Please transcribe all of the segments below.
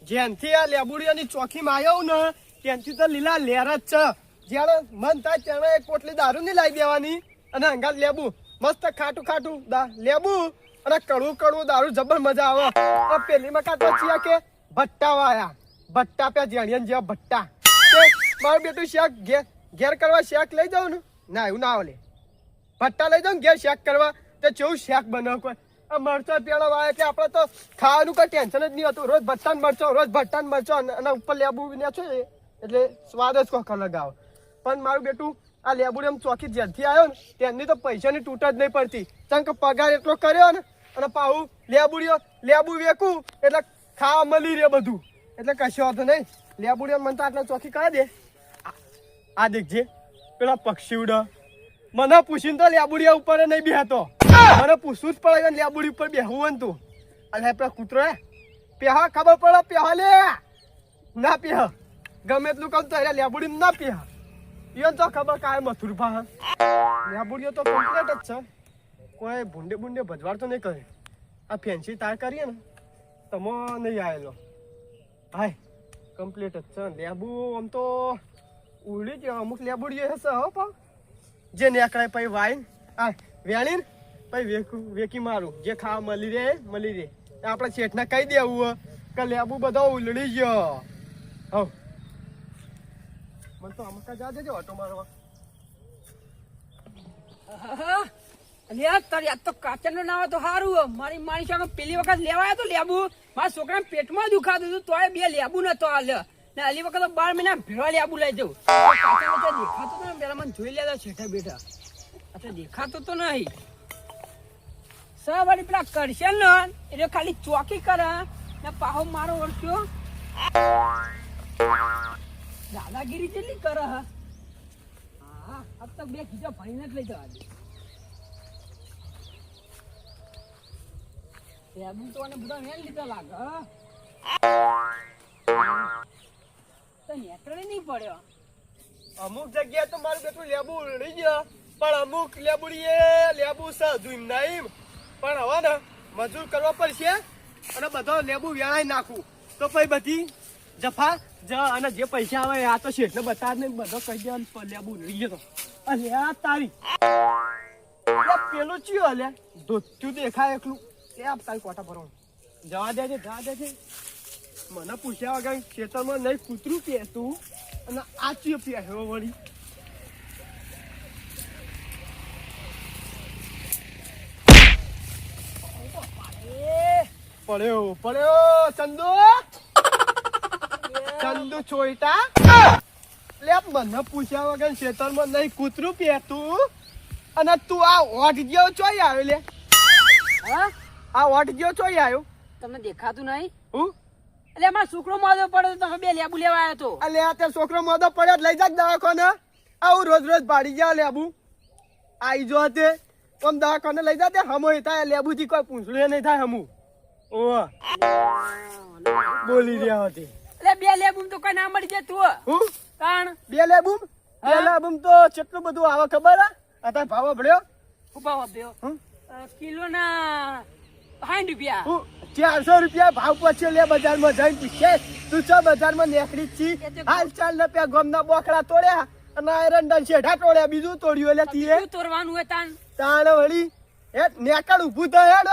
જેનથી આ લેબુડિયાની ચોકીમાં આવ્યો ને ત્યાંથી તો લીલા લેર જ છે. જ્યારે મન થાય ત્યારે એક પોટલી દારૂ ની લાવી દેવાની અને અંગાત લેબુ મસ્ત ખાટું ખાટું લેબુ અને કડવું કડવું દારૂ જબર મજા આવે. પેલી મકા તો છીએ કે ભટ્ટા વાયા ભટ્ટા પે જેણિયન જેવા ભટ્ટા. મારું બેટું શેક ઘેર કરવા શેક લઈ જાવ ને ના એવું ના આવે ભટ્ટા લઈ જાવ ને ઘેર શેક કરવા તો કેવું શેક બનાવ કોઈ મરચો પેલો વાય એટલે આપણે તો ખાવાનું કઈ ટેન્શન જ નહીં હતું. રોજ ભટ્ટા મરચો રોજ ભટ્ટા મરચો અને ઉપર લેબુ ને છો એટલે સ્વાદ જ કોઈ અલગ આવે. પણ મારું બેટું આ લેબુડી એમ ચોકી જ્યાંથી આવ્યો ને ત્યાંની તો પૈસાની તૂટ જ નહીં પડતી. કારણ કે પગાર એટલો કર્યો ને અને પાછું લેબુ વેકું એટલે ખાવા મળી રહે બધું એટલે કશો વાંધો નહીં. લેબુડી મને તો આટલા ચોકી કરી દે. આ દેખજે પેલા પક્ષી ઉડા મને પૂછીને તો લેબુડિયા ઉપર નહીં બેહતો. મને પૂછવું જ પડે લેબુડી ઉપર બેહવું હોય ને તું. અને પેલા કૂતરો પેહા ખબર પડે પેહા લે ના પેહ ગમે એટલું કહું તો લેબુડી ના પેહ એ તો ખબર કાય મથુર ભા લેબુડીઓ તો કમ્પ્લીટ જ છે. કોઈ ભૂંડે ભજવાડ તો નહીં કરે. આ ફેન્સી તાર કરીએ ને તમો નહીં આવેલો ભાઈ કમ્પ્લીટ જ છે. લેબુ આમ તો ઉડી ગયો અમુક લેબુડીઓ હશે હો પણ જે નેકળે પછી વાઈન આ વેણીને પછી વેકી મારું જે ખાવા મળી રહે આપણે શેઠને કહી દેવું કે લેબુ બધો ઉલડી ગયો. હવ મને તો અમુક જા દેજો ઓટો મારવા. તારી આ તો કાચરનો ના હોય તો સારું. મારી સામે પેલી વખત લેવાયો તો લેબુ મારા છોકરાને પેટમાં દુખાતું હતું તોય બે લેબુ નતો હાલ્યો ને અલી વખત તો 12 મહિના ભેળા લેબુ લઈ જવું. કાચરનો તો દેખાતો તો પેલા મને જોઈ લેતા છેઠા બેઠા એટલે દેખાતો તો નહીં. સવારી પેલા કરશે ને એટલે ખાલી ચોકી કરે ને પાહો મારો ઓળખ્યો દાદાગીરી કેટલી કરે. હા अब તો બે ખીચા ભરીને જ લઈ જવા દે. લેબુ તો અને બધા વેન લીધા લાગે તો નેકળે નહીં પડ્યો. અમુક જગ્યાએ તો મારું બેટું લેબુ ઉલડી ગયો પણ અમુક લેબુડીએ લેબુ સાધું નહીં. પણ હવે ને મજૂર કરવા પડશે અને બધો લેબુ વેણાઈ નાખું તો પછી બધી જફા અને જે પૈસા આવે આ તો શેઠને બતાવ ને બધો કહી દે લેબુ ઉલડી ગયો. અરે આ તારી પેલું ચિયો અલ્યા ધોતું દેખાય એકલું એ આપ તારી કોટા ભરવાનું જવા દેજે મને પૂછ્યા વગર ખેતરમાં નહીં કૂતરું પહેતું અને આ ચિયો પહેર્યો વળી. પડ્યો ચંદુ ચોઈટા લે મને પૂછ્યા વગર ખેતરમાં નહીં કૂતરું પહેતું અને તું આ ઓઠ જેવો ચોઈ આવ્યો લે. હા આ ઓઠ જેવો ચોઈ આવ્યો તમને દેખાતું નહીં. હું એટલે અમારો છોકરો મોદો પડ્યો તો તમે બે લેબુ લેવા આવ્યો તો. અલે આ તે છોકરો મોદો પડ્યો લઈ જા દવાખાને. આવું રોજ ભાડી જા લેબુ આઈ જો તે આમ દવાખાને લઈ જા તે હમો થાય લેબુથી કોઈ પૂછડે નહીં થાય હમું. ઓ બોલી રહ્યા હતી એટલે બે લેબુ તો કોઈ ના મળી જતું. હું કારણ બે લેબુ તો કેટલું બધું આવે ખબર હે અત્યારે ભાવ ભળ્યો ઉભા વાપ્યો કિલો ના 60 રૂપિયા 400 રૂપિયા ભાવ પછી લે બજારમાં જઈને પૂછે તું ચો બજારમાં નેકડી છી હાલ ચાલ ને પે ગમના બોકડા તોડ્યા અને એરંડા શેઠા તોડ્યા બીજું તોડ્યું એટલે તીએ તોડવાનું હોય તાણ વળી એ નેકડ ઊભું થાય હેડ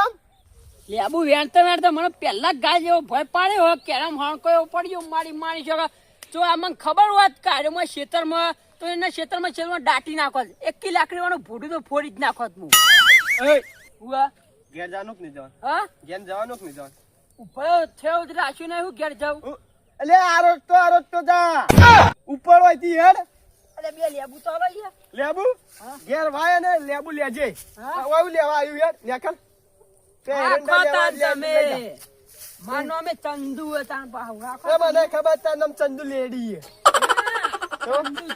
લેબુ વેણતા મને પેલા ગાય જેવો ભય પાડ્યો કેરમ હણકો એવો પડ્યો મારી શકે જો આ મને ખબર હોત કાર્યમાં ખેતરમાં તો એના ખેતરમાં દાટી નાખો 1 લાકડી વાળું ભૂડું તો ફોડી જ નાખો હું. ઘેર જવાનું કે નહીં જવાનું? હા ઘેર જવાનું કે નહીં જવાનું? ઉપર થયો રાખ્યું નહીં હું ઘેર જાઉં. એટલે આ રોજ તો જા ઉપર હોય તી હેડ. એટલે બે લેબુ તો લઈ લેબુ ઘેર વાય ને લેબુ લેજે વાયુ લેવા આવ્યું યાર નેકલ માનો અમે ચંદુ હતા મને ખબર તાર નામ ચંદુ લેડી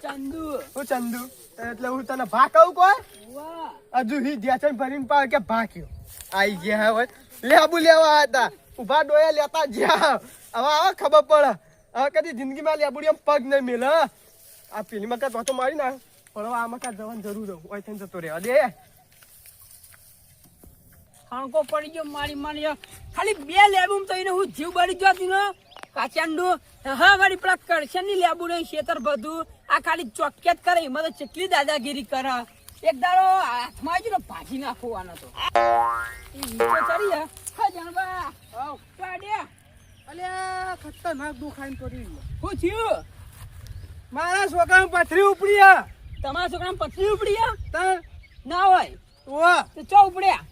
ચંદુ એટલે હું તને ભા કહું કોઈ હજુ હી ધ્યાન ભરીને પાવ કે ભાગ્યો આઈ ગયા હોય લેબુ લેવા હતા ઉભા ડોયા લેતા જ્યાં હવે ખબર પડે હવે કદી જિંદગીમાં લેબુડી પગ નહીં મેલ. આ પેલી મકા તો મારી ના પણ હવે આ મકા જવાની જરૂર હોય થઈને જતો રહેવા દે. હાંકો પડી ગયો મારી ખાલી બે લેબુ તો એને હું જીવ બળી જતી ને કાચિયાંડું હા વળી પેલા કરશનની લેબુ નહીં શેતર બધું આ ખાલી ચોકેટ કરે એમાં તો કેટલી દાદાગીરી કરે એક દાડો હાથમાં આવી ગયો ભાજી નાખવાનો તો ઈ નીચે ચડી હા જાણવા કાઢ્યા અલ્યા ખતરનાક દુખાઈને પડી શું થયું મારા છોકરાને પથરી ઉપડી હે. તમારા છોકરાને પથરી ઉપડી હે? તાર ના હોય ઓવા તો ચો ઉપડ્યા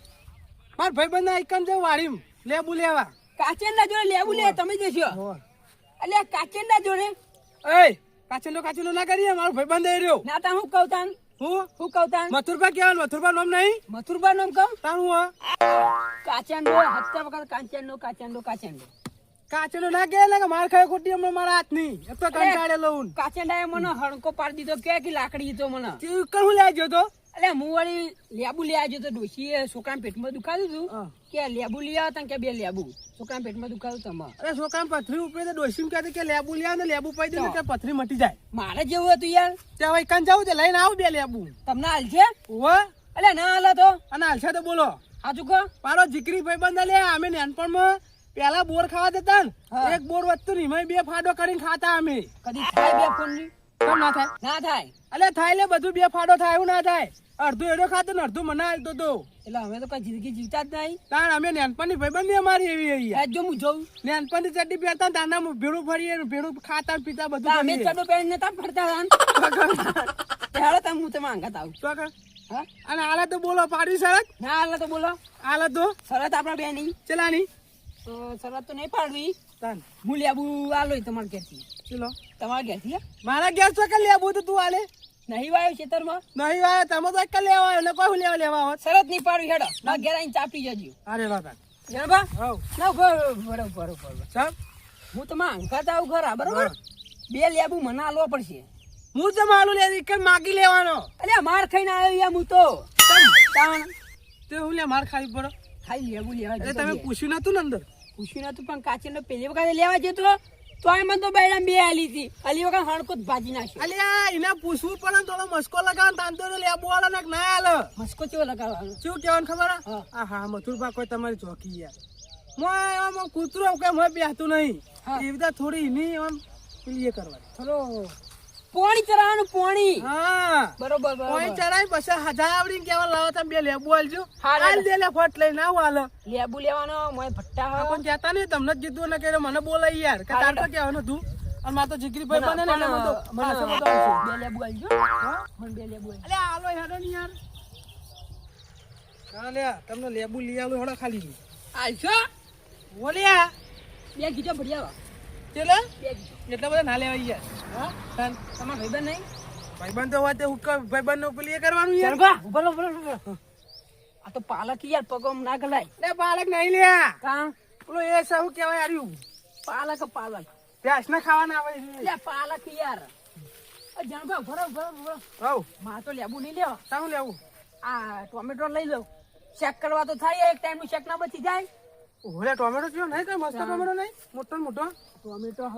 માર ભાઈબંધ ના એકમ છે વાડીમ લેબુ લેવા. કાચેન્ડા જોડે લેબુ લે તમે જશો ઓવા એટલે કાચેન્ડા જોડે એય કાચેલો ના કરીએ મારો ભાઈબંધ એ રહ્યો. ના તા હું કહું તાન હું કહું તાન મથુરભા કહેવાનું મથુરભા નામ નહીં મથુરબા નામ કહું તાર હું કાચેન્ડો હત્તા વખત કાચેન્ડો કાચેલો ના કે એટલે કે માર ખાય ખોટી હમણાં મારા હાથની એક તો કંટાળે લઉં કાચેન્ડાએ મને હણકો પાડી દીધો કે લાકડી તો મને ચીકર હું લઈ ગયો તો એટલે હું વળી લેબુ લઈ આવ્યો તો ડોશીએ છોકરાના પેટમાં દુખાતું હતું હા. કે લેબુ લઈ આવતા કે બે લેબુ છોકરાના પેટમાં દુખાતું તમે અરે છોકરાને પથરી ઉપડી તો ડોશીમ કહે કે લેબુ લે ને લેબુ પાઈ દે કે પથરી મટી જાય. મારે જેવું હતું યાર ત્યાં હવે કાન જાવું તે લઈને આવું બે લેબુ. તમને હાલ છે ઓવા એટલે ના હાલ તો અને હાલશે તો બોલો સાચું કહો મારો જીકરી ભાઈબંધ લે અમે નાનપણમાં પેલા બોર ખાવા દેતા ને હા. એક બોર વધતું નહીં એમાં બે ફાડો કરીને ખાતા અમે. કદી થાય બે ફોન ની કેમ ના થાય ના થાય અલે થાય લે બધું બે ફાડો થાય એવું ના થાય. અડધું એનો ખાતો ને અડધું મને હાલતો તો એટલે અમે તો કઈ જિંદગી જીવતા જ નહીં તાણ અમે નાનપણની ભાઈબંધ ની અમારી એવી અહીંયા આજ જો હું જોઉં નાનપણની ચડ્ડી પહેરતા ને તાના ભેડું ફરીએ ને ભેડું ખાતા ને પીતા બધું અમે કરીએ. ચડો પહેરીને નતા ફરતા હેડો તમે હું તમે આંગત આવું શું કર? હા અને હાલે તો બોલો પાડી શરત ના હાલ તો બોલો હાલે તો શરત આપણા બેની ચલાની તો શરત તો નહીં પાડવી તાન હું લેબુ આલો તમારા ઘેરથી ચલો તમારા ઘેરથી હે? મારા ગેસ તો કે લેવું તો તું હાલે નહીં વાયો ખેતરમાં નહીં વાય તમે તો એક લેવા આવ્યો ને કોઈ લેવા હોત. શરત નહીં પાડવી હેડો ના ઘેર આવીને ચાપી જજો અરે લો તાન જણબા હવ ના બરોબર સાહેબ હું તમે આંગત આવું ખરા બરોબર હા. બે લેબુ મને આલવા પડશે હું તો માલું લે એક માગી લેવાનો અલ્યા માર ખાઈને આવ્યો યાર હું તો તાણ તે હું લે માર ખાવી પડો ખાઈ લેબુ લેવા એટલે જતો તમે બે. પૂછ્યું નતું ને અંદર પૂછ્યું નતું પણ કાચીને પેલી વખત લેવા જતો તો આ મને તો બૈડા બે આલી હતી આલી વખત હણકો જ ભાજી નાખ્યો અલ્યા એને પૂછવું પડે ને થોડો મસ્કો લગાવ તાન તો લેબુ વાળો ને ના હાલે મસ્કો ચેવો લગાવવાનો શું કહેવાનું ખબર હે? હા. આ હા મથુરભા કોઈ તમારી ચોકી યાર મોય આમ કૂતરો કે મોય બેહતું નહીં હા. એવી રીતે થોડી એની આમ પેલી એ કરવાની ચલો પોણી ચરાવાનું પોણી હા બરોબર કોઈ બરોબર ચડાઈ પછી હજાર આવડીને કેવા લાવો તમે બે લેબુ આલજો હા, હાલ દે લે ફટ લઈને આવો હાલ લેબુ લેવાનો મોય ભટ્ટા આ હા પણ કહેતા નહીં તમને જ કીધું ને કે મને બોલાય યાર કે તાર તો કહેવાનું તું અને માર તો જીગરી ભાઈ બને ને એટલે મને તો પાસે બધો આવશે. બે લેબુ આલજો હા? મને બે લેબુ આલજો અલે આલો હેડો ને યાર હા લે તમને લેબુ લઈ આલો હેડો ખાલી આલજો બોલ્યા બે ગીતો ભર્યા ચેલા બે ગીતો એટલા બધા ના લેવાય યાર હા તાન તમારા ભાઈબંધ નહીં ભાઈબંધ તો હોય તે હુક્કા ભાઈબંધ નો પેલી એ કરવાનું યાર ચરગા બોલો આ તો પાલક યાર પગમ ના ગલાય લે પાલક નહીં લ્યા કા પેલો એ શું કહેવાય આર્યું પાલક ભેંસ ના ખાવાના આવે લે પાલક યાર જણબા બરો હવ માં તો લેબુ નહીં લેવા સારું લેવું આ ટોમેટો લઈ લઉં ચેક કરવા તો થાય એક ટાઈમ નું ચેક ના બચી જાય ઓલે ટોમેટો કયો નહીં કઈ મસ્ત ટોમેટો નહીં મોટો ને મોટો ટોમેટો હ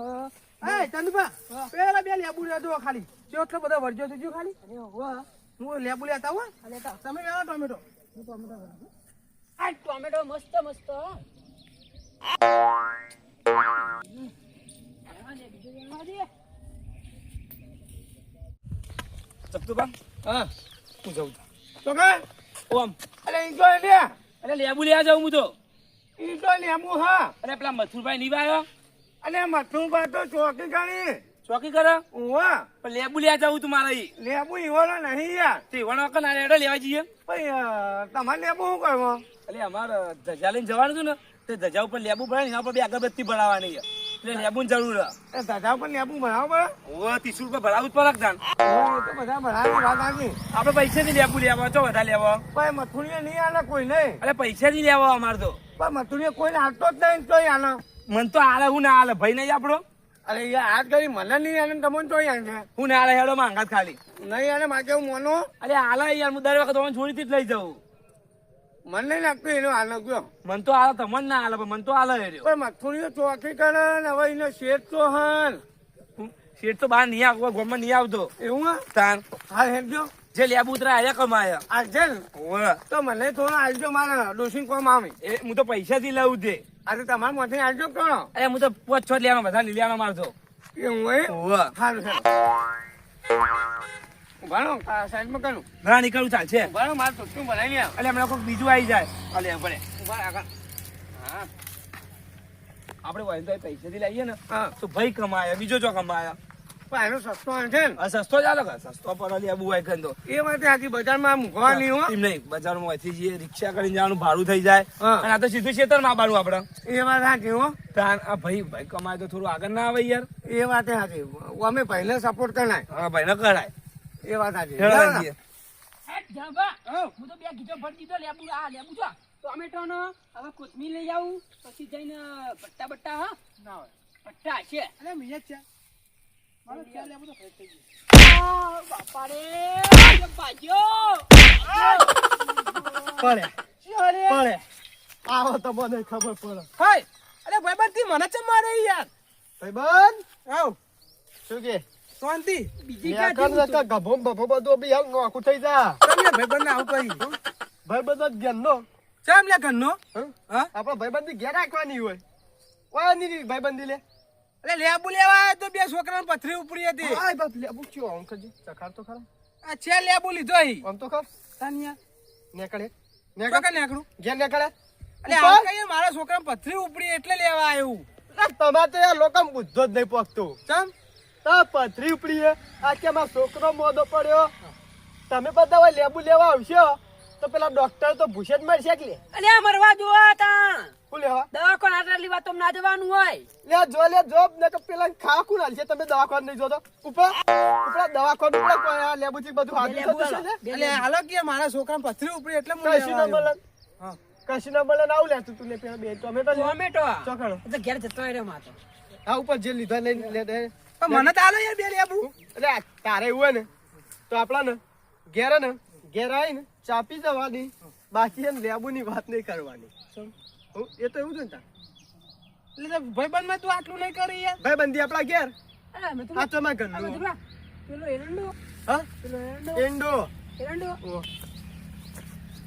એ ચંદુભા પેલા બે લેબુ લેજો ખાલી જો એટલો બધો વરજો થજો ખાલી અરે વાહ હું લેબુ લેતા હો લેતા તમે લેવા ટોમેટો આ ટોમેટો મસ્ત મસ્ત સપ્તુબા હા હું જાઉં તો કે ઓમ અરે ઈ તો લે અરે લેબુ લેવા જાઉં હું તો ઈ તો લેબુ હા અરે પેલા મથુરભાઈ નહીં આવ્યો અને મથુરભા તો ચોકી ગણી ચોકી કરે ઓવા પણ લેબુ લેવા જાઉં તું મારે ઈ. લેબુ ઈવાનો નહીં યાર તે વણ વખત ના રેડો લેવા જઈએ ભાઈ તમારે લેબુ શું કરવો એટલે અમારે ધજા લઈને જવાનું હતું ને તે ધજા ઉપર લેબુ ભરાય ને એના પર બે અગરબત્તી ભરાવાની છે એટલે લેબુ ની જરૂર એ દાદા પણ લેબુ ભરાવો પડે ઓ 30 રૂપિયા ભરાવું જ પડે જાન એ તો બધા ભરાવી વાત આવી આપણે પૈસા થી લેબુ લેવા તો વધારે લેવા ભાઈ મથુરીએ નહીં આલે કોઈ નહીં અરે પૈસા થી લેવા અમારે તો પણ મથુરીએ કોઈ હાલતો જ નહીં તો આલે મન તો આલે હું ના આલે ભાઈ નહીં આપણો અરે યાર હાથ કરી મને નહીં આલે તમને તો આલે હું ના આલે હેડો માંગાત ખાલી નહીં આલે માગે હું મોનો અરે આલે યાર હું દર વખત તમને છોડીથી જ લઈ જાઉં મને નહીં લાગતું એનો હાલ ગયો મન તો આલે તમને ના આલે પણ મન તો આલે હેડ્યો પણ મથુરીએ ચોકી કરે ને હવે એનો શેઠ તો હાલ શેઠ તો બહાર નહીં આવતો ગોમાં નહીં આવતો એવું હા તાન હાલ હેડજો જે લેબુ ઉતરા આયા કમાયા અર્જન ઓવે. તો મને થોડો આલજો મારા ડોશી કોમ આવે એ હું તો પૈસાથી લઉં તે આજે તમારા માંથી આલજો કોણ અરે હું તો 5-6 લેવાનો બધા લીલિયાનો મારતો એવું હોય ઓવે. સારું ઉભાનો સાઈડમાં કરું ના નીકળવું ચાલશે ઉભાનો મારે તો શું બનાવી આવ એટલે હમણાં કોઈક બીજું આવી જાય અલે ભલે ઉભા આગળ હા આપણે હોય તો પૈસાથી લઈએ ને હા તો ભાઈ કમાયા બીજો જો કમાયા પણ એનો સસ્તો છે ને આ સસ્તો ચાલો કે સસ્તો પર લેબુ હોય કન તો એ માટે આજી બજારમાં મૂકવાની હો એમ નહીં બજારમાં હોયથી જઈએ રિક્ષા કરીને જવાનું ભાડું થઈ જાય હા. અને આ તો સીધું ખેતરમાં આવવાનું આપણે એ વાત સાચી હો તાન આ ભાઈ કમાય તો થોડું આગળ ના આવે યાર એ વાત સાચી અમે પહેલે સપોર્ટ કરનાય હા ભાઈ ન કરાય એ વાત સાચી હેડવા દઈએ. હેટ જાબા હું તો બે ગીતો ભરી દીધો લેબુ જો ટોમેટો નો હવે કોથમીર લઈ આવું પછી જઈને બટ્ટા હા ના હોય બટ્ટા છે અરે મિયા ચા મારો ચા લેવું તો ફેટ થઈ ગયું બાપા રે બાજ્યો પડે પડે આવો તો મને ખબર પડે હાય અરે ભાઈબંધ થી મને ચમ મારે યાર ભાઈબંધ આવ શું કે શાંતિ બીજી મેં ક્યાં કર નકા ગભો બભો બધો બી હાલ નોખું થઈ જા તમને ભાઈબંધ ને આવું કહી ભાઈબંધ જ જ્ઞાન નો ચમ લે કન્નો હા આપડે ભાઈબંધી ઘેર રાખવાની હોય કોઈ નહીં ભાઈબંધી લે અરે લેબુ લેવા આવ્યો તો બે છોકરાને પથરી ઉપડી હતી આય બાપ લેબુ કયો આમ કજી ચખાર તો ખરા આ છે લેબુ લીધો અહીં આમ તો ખર તાનિયા નેકળે તો કે નેકડું ઘેર નેકળે અલે આ કઈ મારા છોકરાને પથરી ઉપડી એટલે લેવા આવ્યું તમારે તો યાર લોકો બુદ્ધો જ નહીં પગતો ચમ તો પથરી ઉપડી હે આ કે મારો છોકરો મોદો પડ્યો તમે બધા હોય લેબુ લેવા આવશો તો પેલા ડોક્ટર તો ભૂસે જ મારશે કે લે અલ્યા મરવા જોવા તા શું લેવા દવાખાને આટલા લેવા તો ના જવાનું હોય લે જોબ ને કે પેલા ખા કુણ હાલશે તમે દવાખાને નહીં જોતો ઉપર દવાખાને ઉપર કોઈ આ લેબુ થી બધું હાજર લેબુ થતું હાલો. છે ને અલે હાલો કે મારા છોકરાને પથરી ઉપડી એટલે હું કશી લેવા ના આવ્યો. મળે હા. કશી ના મળે ને આવું લેતું તું લે પેલા બે ટોમેટો લે ટોમેટો ચોકડો એ તો ઘેર જતો રહ્યો માતો આ ઉપર જે લીધા લઈ લે દે પણ મને તો હાલો યાર બે લેબુ એટલે આ તારે એવું હોય ને તો આપડા ને ઘેર આવી ને ચાપી જવાની બાકી એમ લેબુ ની વાત નહીં કરવાની એ તો એવું છે ને તાર એટલે ભાઈબંધ માં તું આટલું નહીં કરી યાર ભાઈ બંધી આપડા ઘેર અરે મેં તો આ તો માં આ બધું ઘરનું પેલા પેલો એરંડો હા પેલો એંડો એરંડો ઓ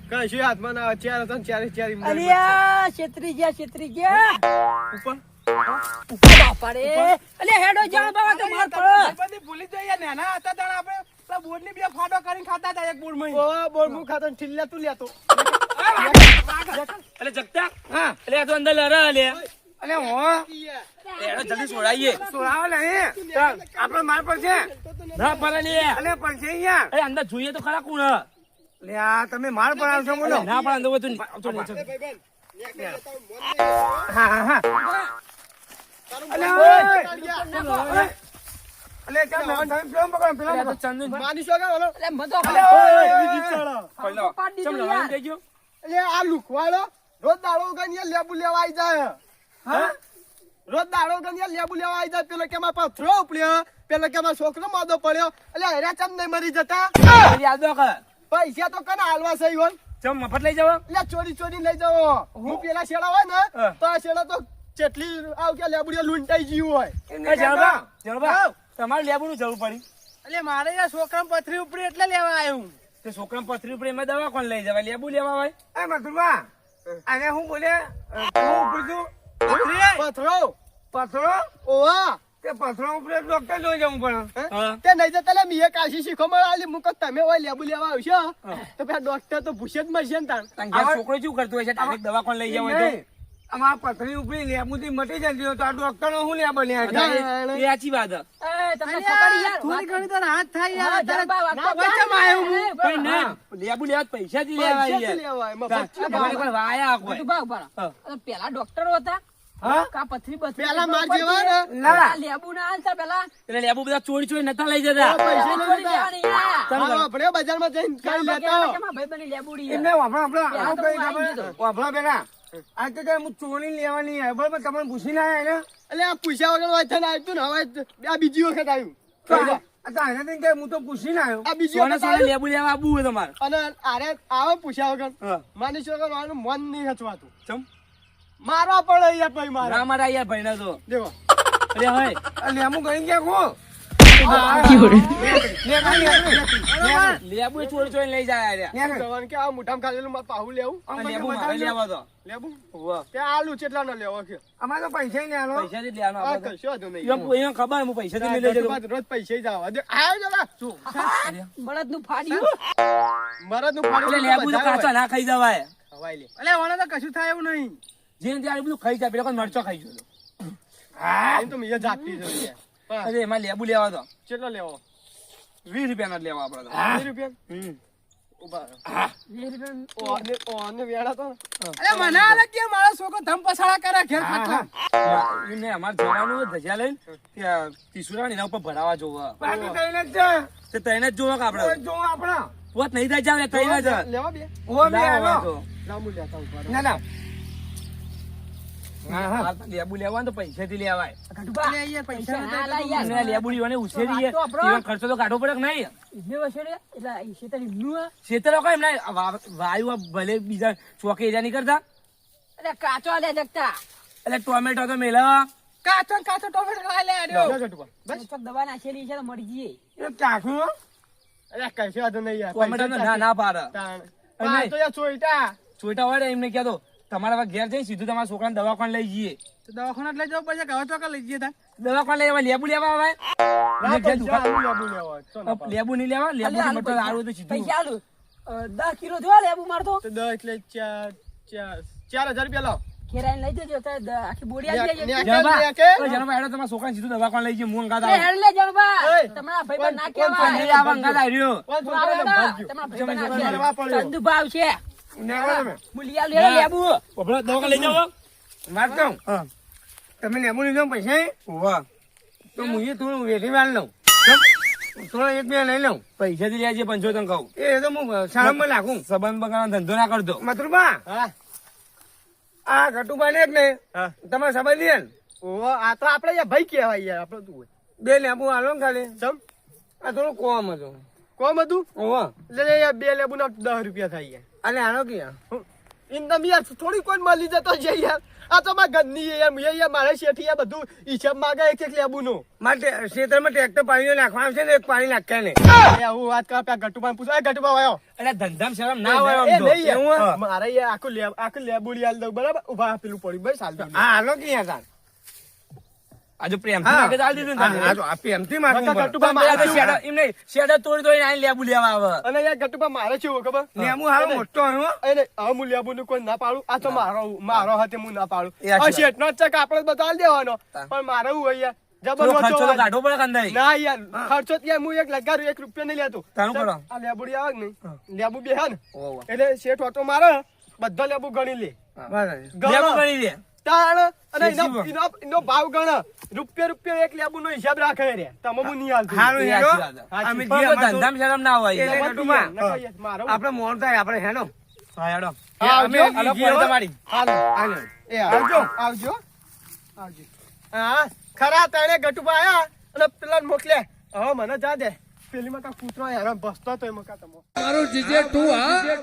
કશું હાથમાં ના આવે ચાર હતા ને ચારે અલિયા છેતરી ગયા ઉપર ઉપર બાપા રે અલિયા હેડો જા બાબા તો માર પડો ભાઈબંધી ભૂલી જાય યાર નાના હતા ત્યારે આપણે પેલા બોર્ડ ની બે ફાટો કરીને ખાતા હતા એક બોર્ડ માં ઓ બોલમું ખાતો ને ઠીલ્યા તું લેતો એટલે જગતા હા એટલે આ તો અંદર લડા લે અલે હો એનો જલ્દી છોડાઈએ સોરાવ નહીં આપણે માર પર છે ના પડે લે અલે પર છે યાર અરે અંદર જોઈએ તો ખરા કોણ લે આ તમે માર પર આવશો બોલો ના પડે અંદર હોય તો આવતો નહીં હા હા અલે અલે અલે ચાલ ના તમે પેલો પકડો પેલો આ તો પકડો. ચંદુ માની શું આગળ અલે મતો પાડી ચમ દીધું લડાઈ યાર થઈ ગયો એટલે આ લુખવાડો રોજ દાડો ગણ લેબુ લેવા આવી જાય હા રોજ દાડો ગણ લેબુ લેવા આવી જાય પેલો કે માં પથરો ઉપડ્યો પેલો કે માં છોકરો મોદો પડ્યો એટલે હેરા ચમ નહીં મરી જતા યાદ કર પૈસા તો કને હાલવા સહી હોય ચમ મફત લઈ જાવ એટલે ચોરી લઈ જાઓ હું પેલા શેડા હોય ને હા. તો આ શેડા તો ચેટલી આવ કે લેબુડિયા લૂંટાઈ ગયું હોય એ જણબા જણબા તમારે લેબુનું જરૂર પડી અલે મારે યાર છોકરાને પથરી ઉપડી એટલે લેવા આવ્યું તે છોકરાને પથરી ઉપર એમાં દવા કોણ લઈ જવાય લેબુ લેવા હોય એ મથુરબા અને હું બોલે હું ઉપડું પથરી પથરો પથરો ઓવા તે પથરો ઉપડે ડોક્ટર જોઈ જવું પણ હા તે નહીં જતા લે મીએ કાશી શીખો મળાલી મુકો તમે હોય લેબુ લેવા આવશો તો પેલા ડોક્ટર તો ભૂસે જ મળશે ને તાણ તારા છોકરો શું કરતો હોય છે ડાયરેક્ટ દવા કોણ લઈ જાવ હોય નહીં. આમાં પથરી ઉપડી લેબુથી મટી જતી તો આ ડોક્ટર નું શું લેબ બન્યા તો એ સાચી વાત હે. એ તમને પકડી યાર થોડી ઘણી તો હાથ થાય હા, જરા બા વાત તો વચ્ચેમાં આવ્યું હું. એ, કઈ ના લેબુ લેવા પૈસાથી લેવા પૈસાથી યાર લેવાય, મફત શું તમારે કોઈ વાયા કોઈ બધું ભાવ ભરા. હા. આ તો પેલા ડોક્ટરો હતા હા કા પથરી બથરી પેલા માર ઉપર જેવા છે. ને ના. આ લેબુ ના હાલતા પેલા એટલે લેબુ બધા ચોરી નતા લઈ જતા પૈસા નહીં ચોરી લેતા. લેવાની યાર. તમે હા, આપણે બજારમાં જઈને ખાઈ ચાલ લેતા બાકી એમાં ભાઈબંધની લેબુડી યાર. એમને વાપરા પેલા તો હું આવી આપણે ગયો. વાપરા પેલા આ તો કઈ હું ચોરી લેવાની આવે બરાબર તમને પૂછી ના આવ્યા ને એટલે આ પૂછ્યા વગર હોય થઈને આવ્યું ને હવે આ બીજી વખત આવ્યું તો આ એનાથી કઈ હું તો પૂછી ના આવ્યો આ બીજી સોને વખત સોને આવ્યું. લેબુ લેવા આવવું હોય તમારે અને આરે આવે પૂછ્યા વગર હા. માની વગર મારું મન નહીં હચવાતું ચમ મારવા પડે યાર ભાઈ મારે ના મારા યાર ભાઈ તો દેવો અરે હોય આ લેમુ ગણી ગયા કો લેબુ ચોરી ચોરી લઈ જાય રે. જવાનું કે આ મોઢામાં ખાધેલું મારે પાહુ લેવું આ લેબુ મારે લેવા દો. લેવું હોવે. કે આલુ ચેટલા ના લેવો કે અમારે તો પૈસા નહીં આલો. પૈસાથી જ લેવાનો આ આપણે તો. કશો વાંધો નહીં. એને ખબર હું પૈસાથી નહીં લઈ જતો. રોજ પૈસા જ આવા દે. આયો જરા. બળદનું ફાડ્યું મરદનું એટલે ફાડું લેબુ તો બધા કાચા ના ખાઈ જવાય. ખવાય લે. અલે ઓને તો કશું થાય એવું નહીં. જેને ત્યારે બધું ખાઈ જાય પેલા કોઈ મરચો ખાઈ ગયો. એમ તો મેં જાગતી જોઈ છે. પણ અરે એમાં લેબુ લેવા દો. ચેટલો લેવો 20 રૂપિયાનો જ લેવા આપડે તો. 20 રૂપિયા ઉભા રહો. ઓને વેળા તો અલે મને આલે કે મારો છોકરો ધમ પસાડા કરે ઘેર ખાટલા. એને અમારે જવાનું ધજા લઈને ત્યાં તીસુરા ને એના ઉપર ભરાવા જોવા. બાકી કઈને જ જા. તે તઈને જ જોવા કે આપડે જો આપણા પોત નહીં થાય જાવ તઈને જ લેવા બે ઓ બે લાવો આલો. તો. લાંબુ લેતા ઉભા રહો. ના ના હા હા આ તો લેબુ લેવાનું તો પૈસાથી લેવાય. ગઢુબા, અલે અહીંયા પૈસા પૈસા ના લાય એમને યાર. લેબુડીઓને ઉછેરીએ વાત તો આપણો. એનો ખર્ચો તો કાઢવો પડે કે નહીં? ઇજને વસેડે, એટલે ઈ શેતાની ઈમનું આ. ખેતરો કઈ એમને વાયુ ભલે બીજા ચોકે એરિયા નહીં કરતા. અરે કાચો આલે જગતા. એટલે ટોમેટો તો મેલા કાચો કાચો ટોમેટો ખાઈ લે આડ્યો. જા જટુભા. બસ તો દવા નાખેલી છે તો મરી જઈએ. એ ચાખું અરે કશો વાંધો નહીં યાર. ટોમેટો પૈસા ના ના પાડે. તાણ. નહીં. આ તો યાર ચોઈટા. ચોઈટા હોય ને એમને કહેતો તમારા હવે ઘેર જઈને સીધું તમારા છોકરાને દવાખાને લઈ જઈએ. તો દવાખાને લઈ જાવ પછી કવા ચોકા લઈ જઈએ તા. દવાખાને લઈ આવ્યા લેબુ લેવા આવે ના ઘેર પૈસા દુકાન- આલુ લેબુ લેવા. ચો ના પાડો. લેબુ નહીં લેવા લેબુ આલુ, મટર પૈસા. આવું તો સીધું પૈસા આલુ. 10 કિલો થયો લેબુ મારતો. તો 10 એટલે 4,000 રૂપિયા લાવો. ખેરાઈને લઈ જજો તો આખી બોડી આવી જાય. ન્યા- જણબા, લે કે? ઓય જણબા, હેડો તમારા છોકરાને સીધું દવાખાને લઈ જઈએ હું અંગાત એ આવું. હેડ લે જણબા. ઓય. તમારા ભાઈબંધ ના કોણ- કહેવાય. નહીં આવા અંગાત આવ્યો. કોણ તું આવે છોકરાને ને, ભરજો. તમારા ભાઈબંધ ના જમા કહેવાય. પડ્યો. ચંદુ ભાવ છે. નેગો તમે મુલિયા લે લેબુ. બબડા દવાખાને લઈ જાઓ. વાત કહું હા. તમે લેબુ લીધો પૈસા નહીં? વાહ. તો હું એ થોડું વેઠી વાળ લઉં થોડો એક બે લઈ લઉં પૈસાથી લેજે 500 તને કહું. એ તો હું શાળામાં નાખું સંબંધ બગાડવાનો ધંધો ના કરતો. મથુરબા હા આ ઘટુબા ને જ નહીં હા. તમારે સબા દે ને ઓહો, આ તો આપણે યાર ભાઈ કહેવાય યાર. આપણે તું હોય. બે લેબુ આલો ને ખાલી ચમ આ થોડું કોમ હતું કોમ હતું ઓહો એટલે યાર 2 લેબુના 10 રૂપિયા થાય યાર. અને આનો ક્યાં ઇન્દમ યાર થોડી કોઈ મળી જતો છે યાર. આ તો મારા ઘરની છે યાર. મુએ યાર મારા શેઠી યાર બધું હિસાબ માંગે એક એક લેબુનો. મારે ખેતરમાં ટ્રેક્ટર પાણી નાખવાનું છે ને એક પાણી નાખ્યા ને એ હું વાત કર પેલા ગટુભાઈ પૂછો. એ ગટુભા આવ્યો. એટલે ધંધામાં શરમ ના હોય આમ એ તો. નહીં યાર. હા. મારે યાર આખું લેબુડી આલ દઉં બરાબર. ઉભા પેલું પડ્યું બસ હાલ દઉં. હા હાલો ક્યાં તાર આજે પ્રેમથી હા આગળ ચાલી દીધું ને તને. હા, તો આ પ્રેમથી માગવું કાકા પડે. ગટુભા પણ પેલા તો મારે શેડો- એમ નહીં, શેડો તોડી તોડીને આઈને લેબુ લેવા આવે. અને યાર ગટુભા મારે છે એવું ખબર. લેબુ હારો મોટો હોય હો. એને હવે હું લેબુનું કોઈ ના પાડું. આ તો મારો હાથે હું ના પાડું. એ સાચી આ શેઠનો જ ચક આપણે બતાવી દેવાનો. હા. પણ મારે એવું હોય યાર. થોડો જબરદસ્ત ખર્ચો તો વાત. કાઢવો પડે કંદાઈ. ના યાર ખર્ચો તો યાર હું એક લગાડું 1 રૂપિયા નહીં લેતો. તારું કરો. આ લેબુડી આવે કે નહીં લેબુ બે હે ને ઓહો. એટલે શેઠ ઓટો મારે બધા લેબુ ગણી લે. બરાબર. લેબુ ગણો. ગણી દે. તાણ અને દેશી એનો ભાવ ગણ. રૂપિયા એક લેબુ નો હિસાબ રાખે રે. તમે હું નહીં હાલતું. હારું એ હેડો. સાચી વાત. અમે પણ જે તો ધંધામાં શરમ ના હોય. એટલે નકર ગટુભા, યાર, મારો આપણે મોડ થાય આપણે હેડો હા, હેડો. હા, અમે આવજો. હાલો, જે હોય- તમારી. હાલો. હાલો. એ આવજો આવજો આવજો. હા ખરા તને ગટુભા આયા અને પેલા મોકલે. હવે મને જા દે. પેલી માં કા કૂતરો હેરાન બસતો તો એમાં કા તમો મારું જીજે તું હા